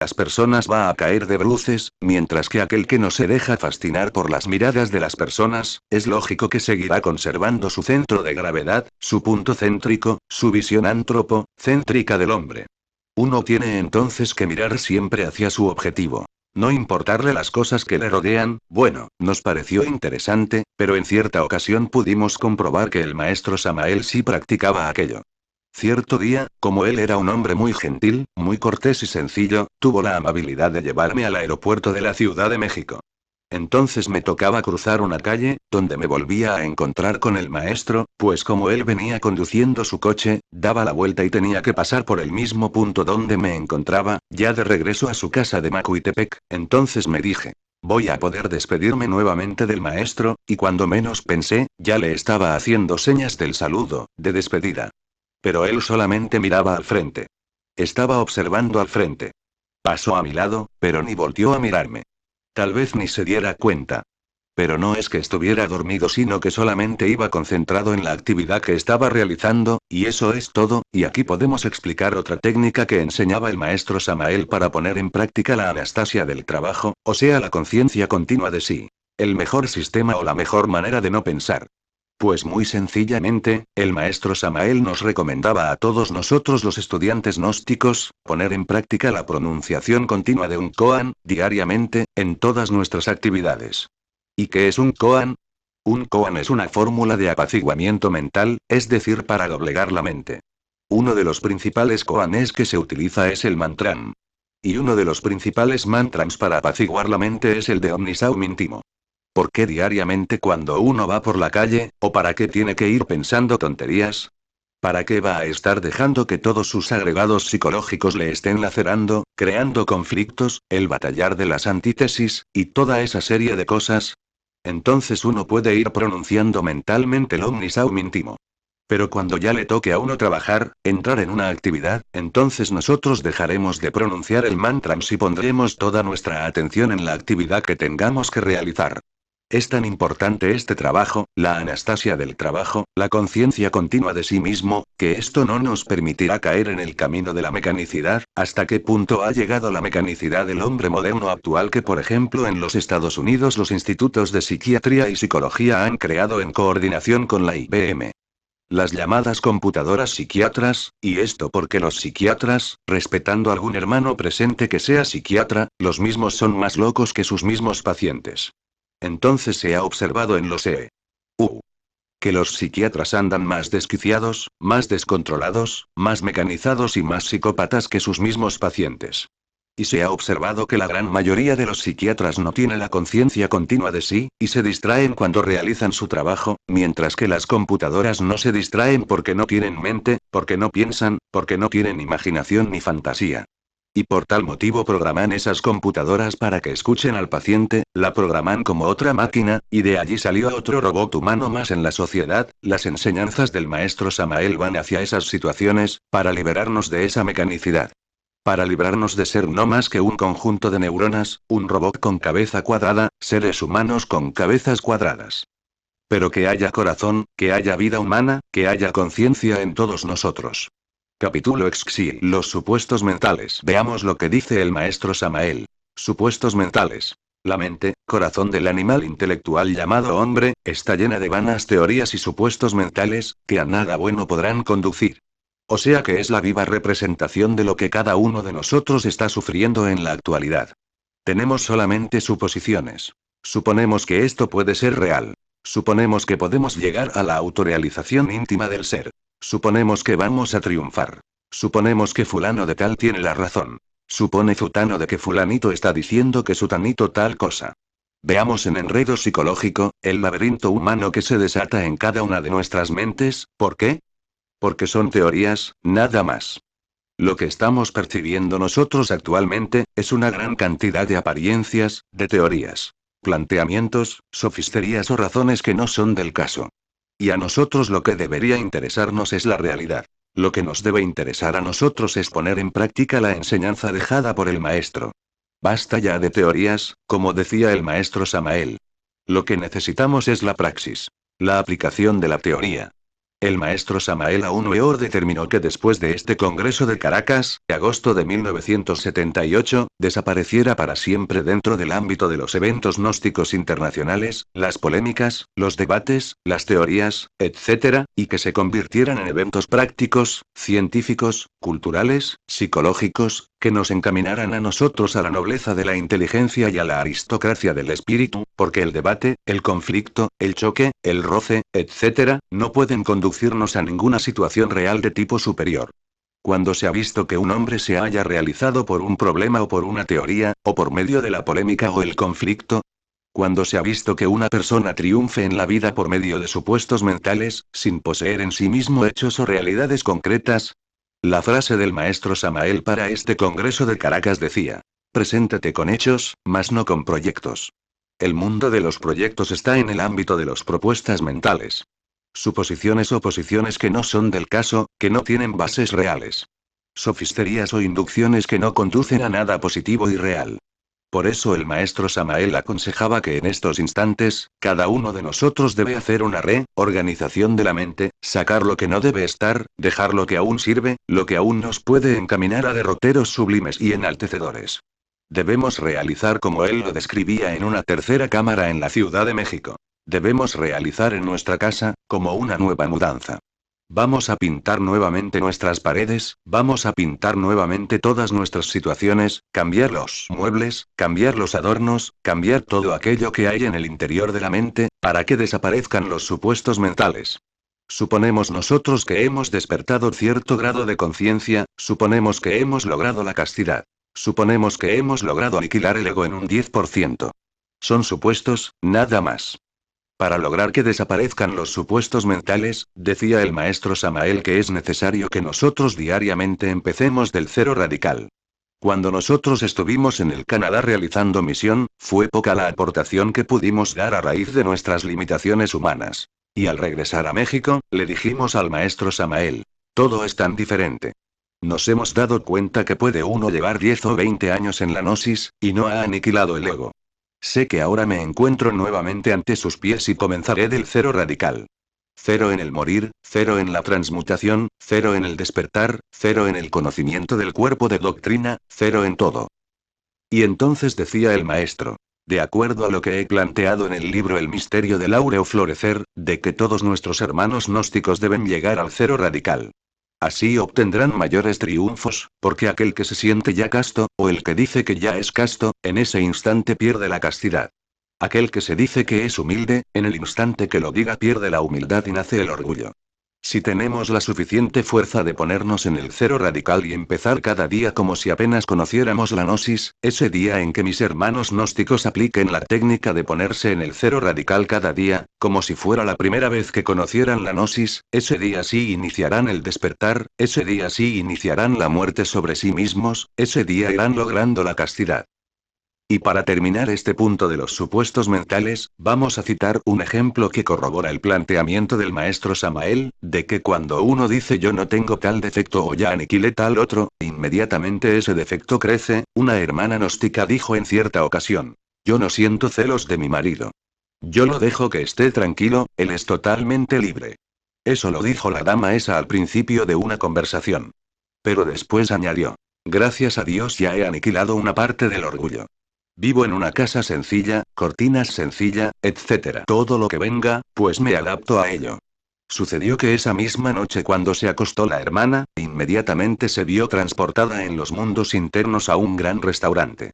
Las personas va a caer de bruces, mientras que aquel que no se deja fascinar por las miradas de las personas, es lógico que seguirá conservando su centro de gravedad, su punto céntrico, su visión antropocéntrica del hombre. Uno tiene entonces que mirar siempre hacia su objetivo. No importarle las cosas que le rodean. Bueno, nos pareció interesante, pero en cierta ocasión pudimos comprobar que el maestro Samael sí practicaba aquello. Cierto día, como él era un hombre muy gentil, muy cortés y sencillo, tuvo la amabilidad de llevarme al aeropuerto de la Ciudad de México. Entonces me tocaba cruzar una calle, donde me volvía a encontrar con el maestro, pues como él venía conduciendo su coche, daba la vuelta y tenía que pasar por el mismo punto donde me encontraba, ya de regreso a su casa de Macuitepec. Entonces me dije, voy a poder despedirme nuevamente del maestro, y cuando menos pensé, ya le estaba haciendo señas del saludo, de despedida. Pero él solamente miraba al frente. Estaba observando al frente. Pasó a mi lado, pero ni volteó a mirarme. Tal vez ni se diera cuenta. Pero no es que estuviera dormido, sino que solamente iba concentrado en la actividad que estaba realizando, y eso es todo. Y aquí podemos explicar otra técnica que enseñaba el maestro Samael para poner en práctica la anastasia del trabajo, o sea, la conciencia continua de sí. El mejor sistema o la mejor manera de no pensar. Pues muy sencillamente, el maestro Samael nos recomendaba a todos nosotros los estudiantes gnósticos, poner en práctica la pronunciación continua de un koan, diariamente, en todas nuestras actividades. ¿Y qué es un koan? Un koan es una fórmula de apaciguamiento mental, es decir, para doblegar la mente. Uno de los principales koanes que se utiliza es el mantram. Y uno de los principales mantrams para apaciguar la mente es el de Omnisaum Intimo. ¿Por qué diariamente cuando uno va por la calle, o para qué tiene que ir pensando tonterías? ¿Para qué va a estar dejando que todos sus agregados psicológicos le estén lacerando, creando conflictos, el batallar de las antítesis, y toda esa serie de cosas? Entonces uno puede ir pronunciando mentalmente el Omnisaum Intimo. Pero cuando ya le toque a uno trabajar, entrar en una actividad, entonces nosotros dejaremos de pronunciar el mantra y pondremos toda nuestra atención en la actividad que tengamos que realizar. Es tan importante este trabajo, la anastasia del trabajo, la conciencia continua de sí mismo, que esto no nos permitirá caer en el camino de la mecanicidad. ¿Hasta qué punto ha llegado la mecanicidad del hombre moderno actual que, por ejemplo, en los Estados Unidos los institutos de psiquiatría y psicología han creado en coordinación con la IBM? Las llamadas computadoras psiquiatras, y esto porque los psiquiatras, respetando algún hermano presente que sea psiquiatra, los mismos son más locos que sus mismos pacientes. Entonces se ha observado en los EU que los psiquiatras andan más desquiciados, más descontrolados, más mecanizados y más psicópatas que sus mismos pacientes. Y se ha observado que la gran mayoría de los psiquiatras no tiene la conciencia continua de sí, y se distraen cuando realizan su trabajo, mientras que las computadoras no se distraen porque no tienen mente, porque no piensan, porque no tienen imaginación ni fantasía. Y por tal motivo programan esas computadoras para que escuchen al paciente, la programan como otra máquina, y de allí salió otro robot humano más en la sociedad. Las enseñanzas del maestro Samael van hacia esas situaciones, para liberarnos de esa mecanicidad. Para librarnos de ser no más que un conjunto de neuronas, un robot con cabeza cuadrada, seres humanos con cabezas cuadradas. Pero que haya corazón, que haya vida humana, que haya conciencia en todos nosotros. Capítulo XXI. Los supuestos mentales. Veamos lo que dice el maestro Samael. Supuestos mentales. La mente, corazón del animal intelectual llamado hombre, está llena de vanas teorías y supuestos mentales, que a nada bueno podrán conducir. O sea que es la viva representación de lo que cada uno de nosotros está sufriendo en la actualidad. Tenemos solamente suposiciones. Suponemos que esto puede ser real. Suponemos que podemos llegar a la autorrealización íntima del ser. Suponemos que vamos a triunfar. Suponemos que fulano de tal tiene la razón. Supone zutano de que fulanito está diciendo que sutanito tal cosa. Veamos en enredo psicológico, el laberinto humano que se desata en cada una de nuestras mentes. ¿Por qué? Porque son teorías, nada más. Lo que estamos percibiendo nosotros actualmente, es una gran cantidad de apariencias, de teorías, planteamientos, sofisterías o razones que no son del caso. Y a nosotros lo que debería interesarnos es la realidad. Lo que nos debe interesar a nosotros es poner en práctica la enseñanza dejada por el maestro. Basta ya de teorías, como decía el maestro Samael. Lo que necesitamos es la praxis. La aplicación de la teoría. El maestro Samael Aun Weor determinó que después de este Congreso de Caracas, de agosto de 1978, desapareciera para siempre dentro del ámbito de los eventos gnósticos internacionales, las polémicas, los debates, las teorías, etc., y que se convirtieran en eventos prácticos, científicos, culturales, psicológicos, que nos encaminaran a nosotros a la nobleza de la inteligencia y a la aristocracia del espíritu, porque el debate, el conflicto, el choque, el roce, etc., no pueden conducirnos a ninguna situación real de tipo superior. Cuando se ha visto que un hombre se haya realizado por un problema o por una teoría, o por medio de la polémica o el conflicto, cuando se ha visto que una persona triunfe en la vida por medio de supuestos mentales, sin poseer en sí mismo hechos o realidades concretas. La frase del maestro Samael para este Congreso de Caracas decía: preséntate con hechos, mas no con proyectos. El mundo de los proyectos está en el ámbito de las propuestas mentales. Suposiciones o posiciones que no son del caso, que no tienen bases reales. Sofisterías o inducciones que no conducen a nada positivo y real. Por eso el maestro Samael aconsejaba que en estos instantes, cada uno de nosotros debe hacer una reorganización de la mente, sacar lo que no debe estar, dejar lo que aún sirve, lo que aún nos puede encaminar a derroteros sublimes y enaltecedores. Debemos realizar como él lo describía en una tercera cámara en la Ciudad de México. Debemos realizar en nuestra casa, como una nueva mudanza. Vamos a pintar nuevamente nuestras paredes, vamos a pintar nuevamente todas nuestras situaciones, cambiar los muebles, cambiar los adornos, cambiar todo aquello que hay en el interior de la mente, para que desaparezcan los supuestos mentales. Suponemos nosotros que hemos despertado cierto grado de conciencia, suponemos que hemos logrado la castidad. Suponemos que hemos logrado aniquilar el ego en un 10%. Son supuestos, nada más. Para lograr que desaparezcan los supuestos mentales, decía el maestro Samael que es necesario que nosotros diariamente empecemos del cero radical. Cuando nosotros estuvimos en el Canadá realizando misión, fue poca la aportación que pudimos dar a raíz de nuestras limitaciones humanas. Y al regresar a México, le dijimos al maestro Samael: todo es tan diferente. Nos hemos dado cuenta que puede uno llevar 10 o 20 años en la gnosis, y no ha aniquilado el ego. Sé que ahora me encuentro nuevamente ante sus pies y comenzaré del cero radical. Cero en el morir, cero en la transmutación, cero en el despertar, cero en el conocimiento del cuerpo de doctrina, cero en todo. Y entonces decía el maestro: de acuerdo a lo que he planteado en el libro El misterio del áureo florecer, de que todos nuestros hermanos gnósticos deben llegar al cero radical. Así obtendrán mayores triunfos, porque aquel que se siente ya casto, o el que dice que ya es casto, en ese instante pierde la castidad. Aquel que se dice que es humilde, en el instante que lo diga pierde la humildad y nace el orgullo. Si tenemos la suficiente fuerza de ponernos en el cero radical y empezar cada día como si apenas conociéramos la gnosis, ese día en que mis hermanos gnósticos apliquen la técnica de ponerse en el cero radical cada día, como si fuera la primera vez que conocieran la gnosis, ese día sí iniciarán el despertar, ese día sí iniciarán la muerte sobre sí mismos, ese día irán logrando la castidad. Y para terminar este punto de los supuestos mentales, vamos a citar un ejemplo que corrobora el planteamiento del maestro Samael, de que cuando uno dice yo no tengo tal defecto o ya aniquilé tal otro, inmediatamente ese defecto crece. Una hermana gnóstica dijo en cierta ocasión: yo no siento celos de mi marido. Yo lo dejo que esté tranquilo, él es totalmente libre. Eso lo dijo la dama esa al principio de una conversación. Pero después añadió: gracias a Dios ya he aniquilado una parte del orgullo. Vivo en una casa sencilla, cortinas sencilla, etc. Todo lo que venga, pues me adapto a ello. Sucedió que esa misma noche cuando se acostó la hermana, inmediatamente se vio transportada en los mundos internos a un gran restaurante.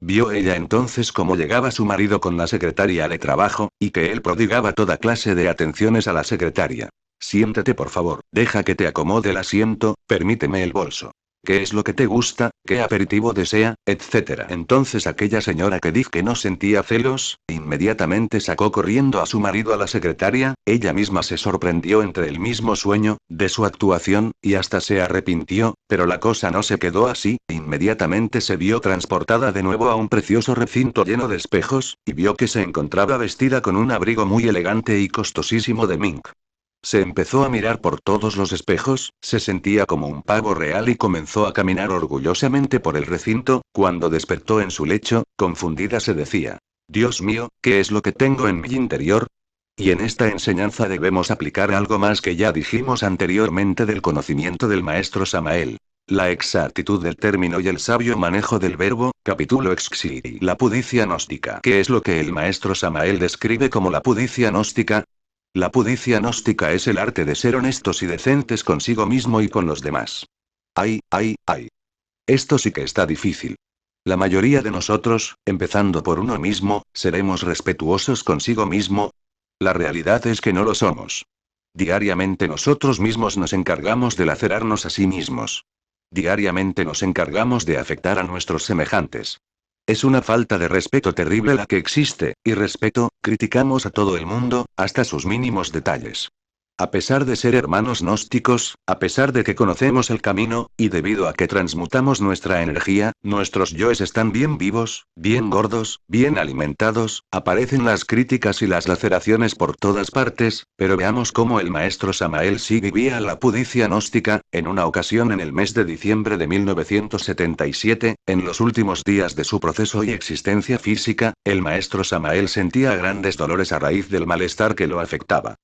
Vio ella entonces cómo llegaba su marido con la secretaria de trabajo, y que él prodigaba toda clase de atenciones a la secretaria. Siéntate por favor, deja que te acomode el asiento, permíteme el bolso. ¿Qué es lo que te gusta? ¿Qué aperitivo desea? Etcétera. Entonces aquella señora que dijo que no sentía celos, inmediatamente sacó corriendo a su marido a la secretaria. Ella misma se sorprendió entre el mismo sueño, de su actuación, y hasta se arrepintió, pero la cosa no se quedó así. Inmediatamente se vio transportada de nuevo a un precioso recinto lleno de espejos, y vio que se encontraba vestida con un abrigo muy elegante y costosísimo de mink. Se empezó a mirar por todos los espejos, se sentía como un pavo real y comenzó a caminar orgullosamente por el recinto. Cuando despertó en su lecho, confundida se decía: Dios mío, ¿qué es lo que tengo en mi interior? Y en esta enseñanza debemos aplicar algo más que ya dijimos anteriormente del conocimiento del maestro Samael. La exactitud del término y el sabio manejo del verbo, capítulo Exxiri. La pudicia gnóstica. ¿Qué es lo que el maestro Samael describe como la pudicia gnóstica? La pudicia gnóstica es el arte de ser honestos y decentes consigo mismo y con los demás. ¡Ay, ay, ay! Esto sí que está difícil. La mayoría de nosotros, empezando por uno mismo, ¿seremos respetuosos consigo mismo? La realidad es que no lo somos. Diariamente nosotros mismos nos encargamos de lacerarnos a sí mismos. Diariamente nos encargamos de afectar a nuestros semejantes. Es una falta de respeto terrible la que existe, y respeto, criticamos a todo el mundo, hasta sus mínimos detalles. A pesar de ser hermanos gnósticos, a pesar de que conocemos el camino, y debido a que transmutamos nuestra energía, nuestros yoes están bien vivos, bien gordos, bien alimentados, aparecen las críticas y las laceraciones por todas partes, pero veamos cómo el maestro Samael sí vivía la pudicia gnóstica. En una ocasión en el mes de diciembre de 1977, en los últimos días de su proceso y existencia física, el maestro Samael sentía grandes dolores a raíz del malestar que lo afectaba.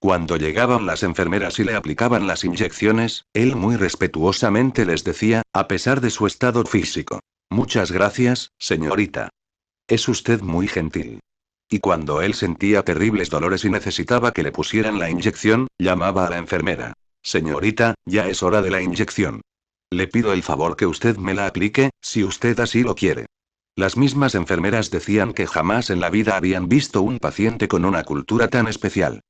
Cuando llegaban las enfermeras y le aplicaban las inyecciones, él muy respetuosamente les decía, a pesar de su estado físico: muchas gracias, señorita. Es usted muy gentil. Y cuando él sentía terribles dolores y necesitaba que le pusieran la inyección, llamaba a la enfermera: señorita, ya es hora de la inyección. Le pido el favor que usted me la aplique, si usted así lo quiere. Las mismas enfermeras decían que jamás en la vida habían visto un paciente con una cultura tan especial.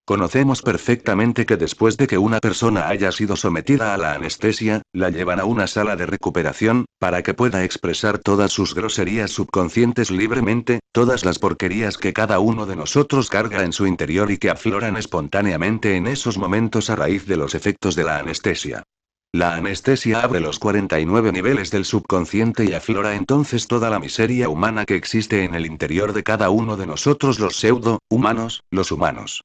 Conocemos perfectamente que después de que una persona haya sido sometida a la anestesia, la llevan a una sala de recuperación, para que pueda expresar todas sus groserías subconscientes libremente, todas las porquerías que cada uno de nosotros carga en su interior y que afloran espontáneamente en esos momentos a raíz de los efectos de la anestesia. La anestesia abre los 49 niveles del subconsciente y aflora entonces toda la miseria humana que existe en el interior de cada uno de nosotros, los pseudo-humanos, los humanos.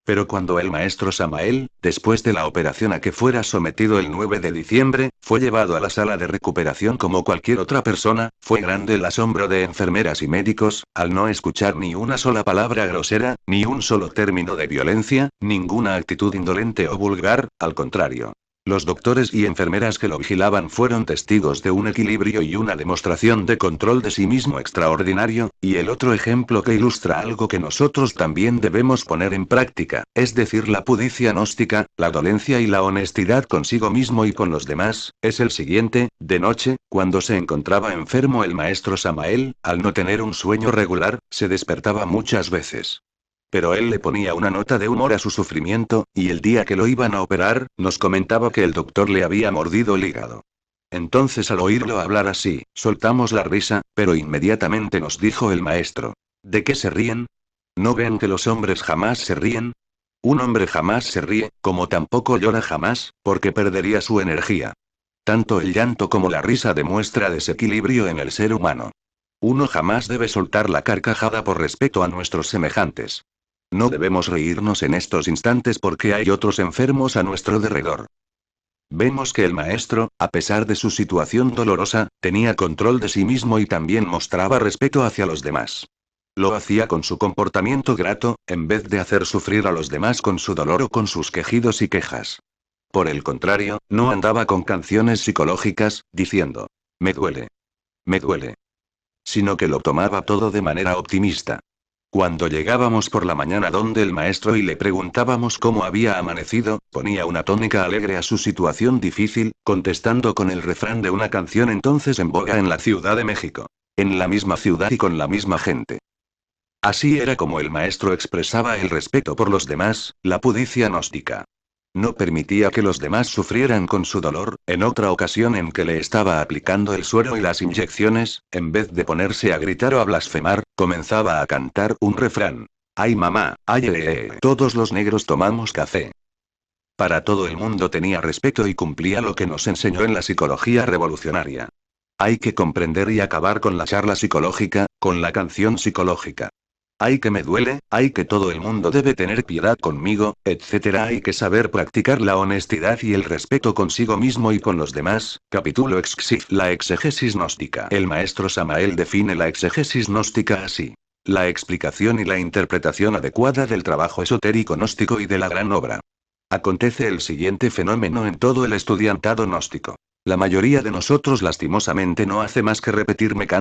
Pero cuando el maestro Samael, después de la operación a que fuera sometido el 9 de diciembre, fue llevado a la sala de recuperación como cualquier otra persona, fue grande el asombro de enfermeras y médicos, al no escuchar ni una sola palabra grosera, ni un solo término de violencia, ninguna actitud indolente o vulgar, al contrario. Los doctores y enfermeras que lo vigilaban fueron testigos de un equilibrio y una demostración de control de sí mismo extraordinario, y el otro ejemplo que ilustra algo que nosotros también debemos poner en práctica, es decir, la pudicia gnóstica, la dolencia y la honestidad consigo mismo y con los demás, es el siguiente: de noche, cuando se encontraba enfermo el maestro Samael, al no tener un sueño regular, se despertaba muchas veces. Pero él le ponía una nota de humor a su sufrimiento, y el día que lo iban a operar, nos comentaba que el doctor le había mordido el hígado. Entonces al oírlo hablar así, soltamos la risa, pero inmediatamente nos dijo el maestro: ¿de qué se ríen? ¿No ven que los hombres jamás se ríen? Un hombre jamás se ríe, como tampoco llora jamás, porque perdería su energía. Tanto el llanto como la risa demuestra desequilibrio en el ser humano. Uno jamás debe soltar la carcajada por respeto a nuestros semejantes. No debemos reírnos en estos instantes porque hay otros enfermos a nuestro derredor. Vemos que el maestro, a pesar de su situación dolorosa, tenía control de sí mismo y también mostraba respeto hacia los demás. Lo hacía con su comportamiento grato, en vez de hacer sufrir a los demás con su dolor o con sus quejidos y quejas. Por el contrario, no andaba con canciones psicológicas, diciendo: me duele. Me duele. Sino que lo tomaba todo de manera optimista. Cuando llegábamos por la mañana donde el maestro y le preguntábamos cómo había amanecido, ponía una tónica alegre a su situación difícil, contestando con el refrán de una canción entonces en boga en la Ciudad de México. En la misma ciudad y con la misma gente. Así era como el maestro expresaba el respeto por los demás, la pudicia gnóstica. No permitía que los demás sufrieran con su dolor. En otra ocasión en que le estaba aplicando el suero y las inyecciones, en vez de ponerse a gritar o a blasfemar, comenzaba a cantar un refrán. ¡Ay mamá! ¡Ay! Todos los negros tomamos café. Para todo el mundo tenía respeto y cumplía lo que nos enseñó en la psicología revolucionaria. Hay que comprender y acabar con la charla psicológica, con la canción psicológica. Hay que me duele, hay que todo el mundo debe tener piedad conmigo, etc. Hay que saber practicar la honestidad y el respeto consigo mismo y con los demás. Capítulo Exxif. La exégesis gnóstica. El maestro Samael define la exégesis gnóstica así. la explicación y la interpretación adecuada del trabajo esotérico gnóstico y de la gran obra. Acontece el siguiente fenómeno en todo el estudiantado gnóstico. La mayoría de nosotros lastimosamente no hace más que repetir mecánicamente